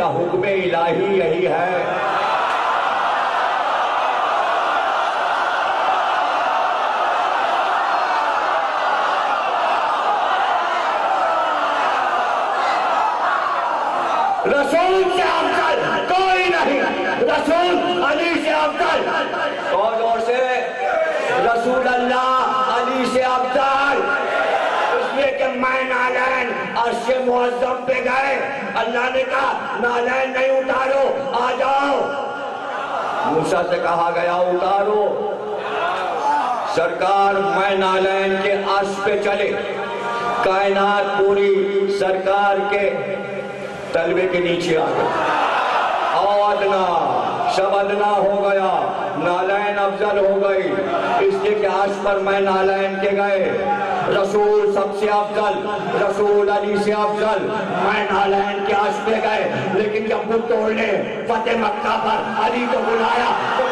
का हुक्म इलाही यही है। रसूल से अफजल कोई नहीं, रसूल अली से अफजल। और जोर से रसूल अल्लाह अली से अफजल। इसलिए कि मैं नालैन अर्श मुअज़्ज़म पे गए, अल्लाह ने कहा नालैन नहीं उतारो, आ जाओ। मूसा से कहा गया उतारो। सरकार मैं नालैन के अर्श पे चले, कायनात पूरी सरकार के तलवे के नीचे आ गया। अदना सब अदना हो गया, नालैन अफजल हो गई। इसलिए कि अर्श पर मैं नालैन के गए, रसूल सबसे अफजल, रसूल अली से अफजल। मैं नालैन के अर्श पे गए, लेकिन जब वो तोड़ने फतेह मक्का पर अली को बुलाया तो